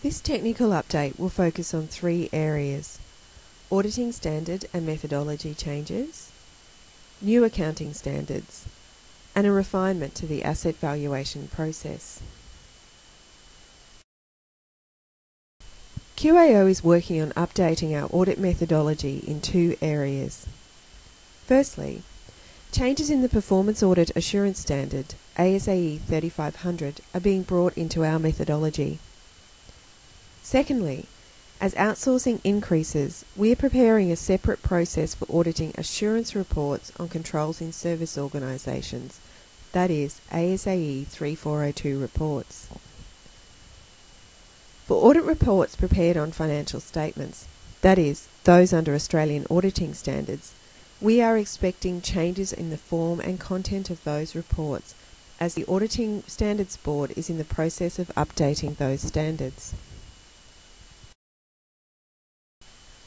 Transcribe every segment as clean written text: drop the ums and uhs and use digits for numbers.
This technical update will focus on three areas: auditing standard and methodology changes, new accounting standards, and a refinement to the asset valuation process. QAO is working on updating our audit methodology in two areas. Firstly, changes in the Performance Audit Assurance Standard, ASAE 3500, are being brought into our methodology. Secondly, as outsourcing increases, we are preparing a separate process for auditing assurance reports on controls in service organisations, that is, ASAE 3402 reports. For audit reports prepared on financial statements, that is, those under Australian auditing standards, we are expecting changes in the form and content of those reports, as the Auditing Standards Board is in the process of updating those standards.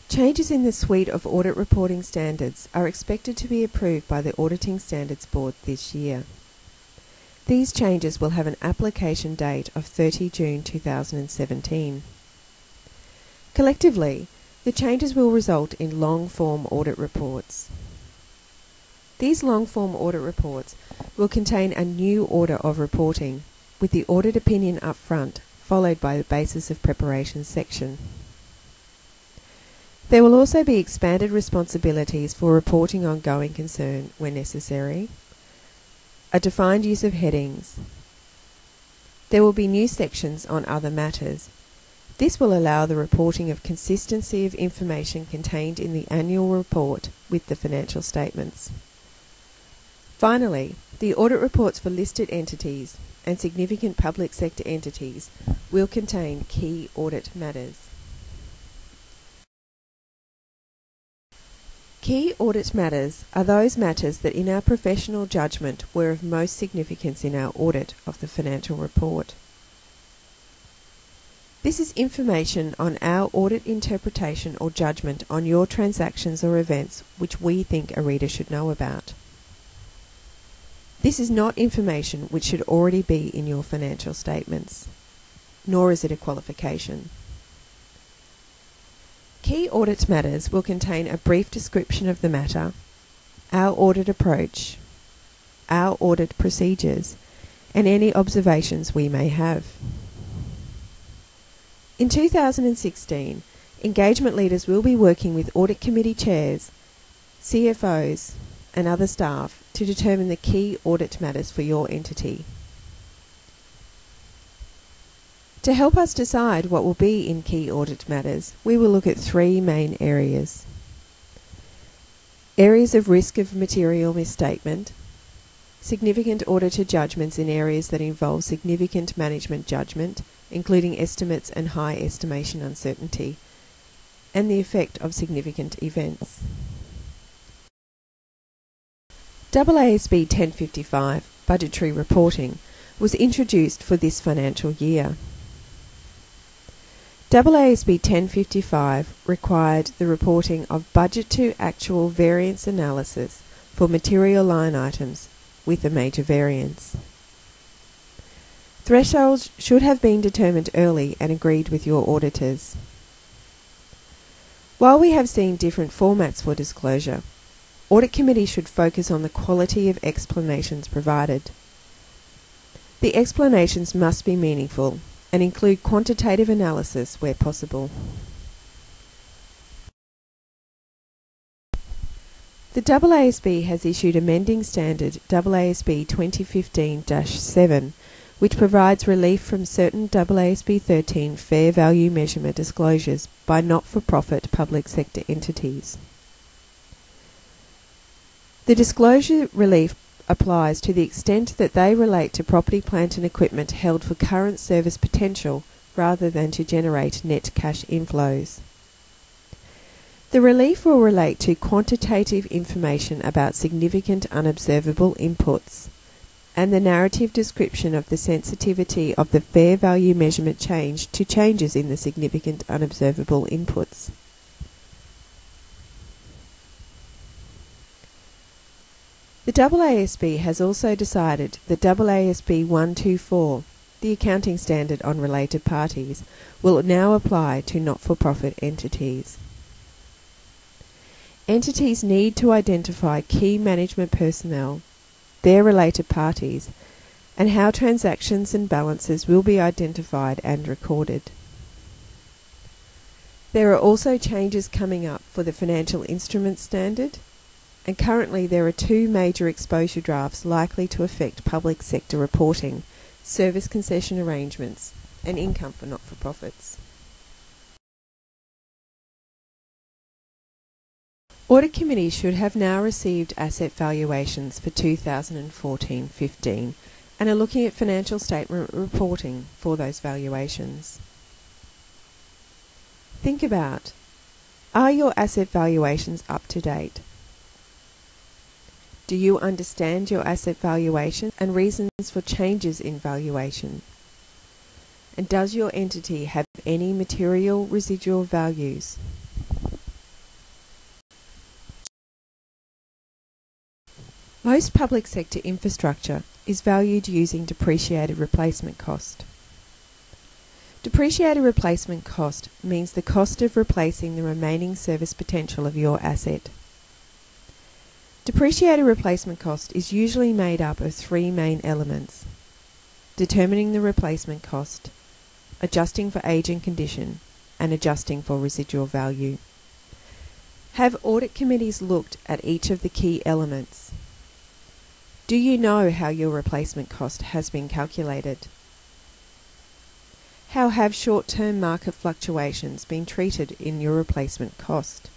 Changes in the suite of audit reporting standards are expected to be approved by the Auditing Standards Board this year. These changes will have an application date of 30 June 2017. Collectively, the changes will result in long-form audit reports. These long-form audit reports will contain a new order of reporting, with the audit opinion up front, followed by the basis of preparation section. There will also be expanded responsibilities for reporting on going concern where necessary, a defined use of headings. There will be new sections on other matters. This will allow the reporting of consistency of information contained in the annual report with the financial statements. Finally, the audit reports for listed entities and significant public sector entities will contain key audit matters. Key audit matters are those matters that in our professional judgment were of most significance in our audit of the financial report. This is information on our audit interpretation or judgment on your transactions or events which we think a reader should know about. This is not information which should already be in your financial statements, nor is it a qualification. Key audit matters will contain a brief description of the matter, our audit approach, our audit procedures, and any observations we may have. In 2016, engagement leaders will be working with audit committee chairs, CFOs, and other staff to determine the key audit matters for your entity. To help us decide what will be in key audit matters, we will look at three main areas. Areas of risk of material misstatement, significant auditor judgments in areas that involve significant management judgment, including estimates and high estimation uncertainty, and the effect of significant events. AASB 1055, Budgetary Reporting, was introduced for this financial year. AASB 1055 required the reporting of budget to actual variance analysis for material line items with a major variance. Thresholds should have been determined early and agreed with your auditors. While we have seen different formats for disclosure, Audit Committee should focus on the quality of explanations provided. The explanations must be meaningful and include quantitative analysis where possible. The AASB has issued amending standard AASB 2015-7, which provides relief from certain AASB 13 fair value measurement disclosures by not-for-profit public sector entities. The disclosure relief applies to the extent that they relate to property, plant and equipment held for current service potential rather than to generate net cash inflows. The relief will relate to quantitative information about significant unobservable inputs and the narrative description of the sensitivity of the fair value measurement change to changes in the significant unobservable inputs. The AASB has also decided that AASB 124, the accounting standard on related parties, will now apply to not-for-profit entities. Entities need to identify key management personnel, their related parties, and how transactions and balances will be identified and recorded. There are also changes coming up for the Financial Instruments Standard, and currently there are two major exposure drafts likely to affect public sector reporting, service concession arrangements, and income for not-for-profits. Audit committees should have now received asset valuations for 2014-15 and are looking at financial statement reporting for those valuations. Think about, are your asset valuations up to date? Do you understand your asset valuation and reasons for changes in valuation? And does your entity have any material residual values? Most public sector infrastructure is valued using depreciated replacement cost. Depreciated replacement cost means the cost of replacing the remaining service potential of your asset. Depreciated replacement cost is usually made up of three main elements: determining the replacement cost, adjusting for age and condition, and adjusting for residual value. Have audit committees looked at each of the key elements? Do you know how your replacement cost has been calculated? How have short-term market fluctuations been treated in your replacement cost?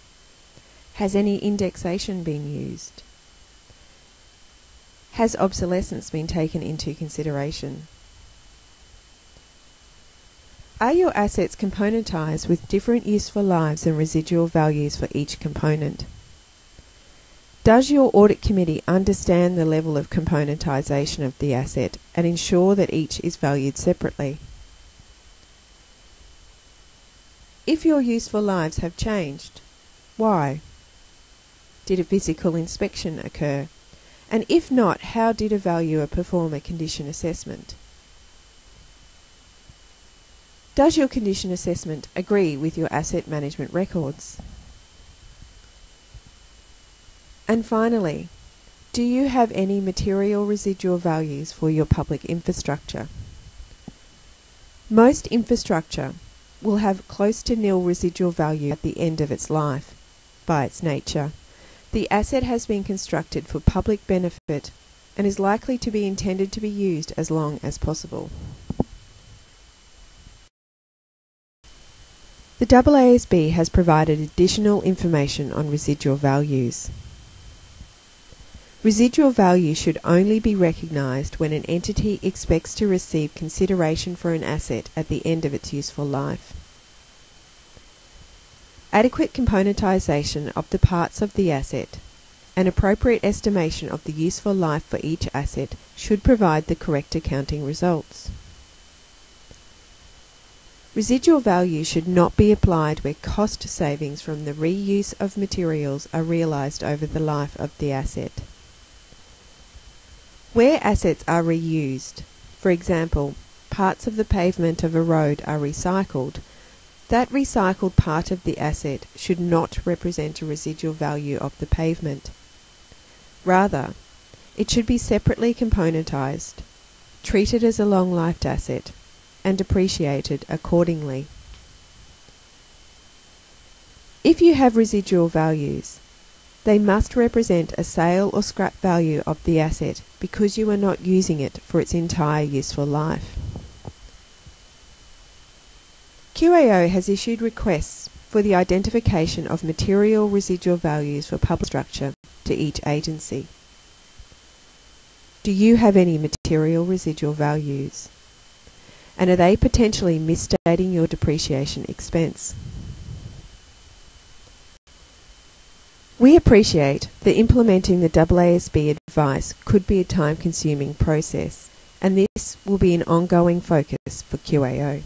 Has any indexation been used? Has obsolescence been taken into consideration? Are your assets componentised with different useful lives and residual values for each component? Does your audit committee understand the level of componentisation of the asset and ensure that each is valued separately? If your useful lives have changed, why? Did a physical inspection occur? And if not, how did a valuer perform a condition assessment? Does your condition assessment agree with your asset management records? And finally, do you have any material residual values for your public infrastructure? Most infrastructure will have close to nil residual value at the end of its life. By its nature, the asset has been constructed for public benefit and is likely to be intended to be used as long as possible. The AASB has provided additional information on residual values. Residual value should only be recognised when an entity expects to receive consideration for an asset at the end of its useful life. Adequate componentisation of the parts of the asset and appropriate estimation of the useful life for each asset should provide the correct accounting results. Residual value should not be applied where cost savings from the reuse of materials are realised over the life of the asset. Where assets are reused, for example, parts of the pavement of a road are recycled, that recycled part of the asset should not represent a residual value of the pavement. Rather, it should be separately componentised, treated as a long-lived asset, and depreciated accordingly. If you have residual values, they must represent a sale or scrap value of the asset because you are not using it for its entire useful life. QAO has issued requests for the identification of material residual values for public structure to each agency. Do you have any material residual values? And are they potentially misstating your depreciation expense? We appreciate that implementing the AASB advice could be a time-consuming process, and this will be an ongoing focus for QAO.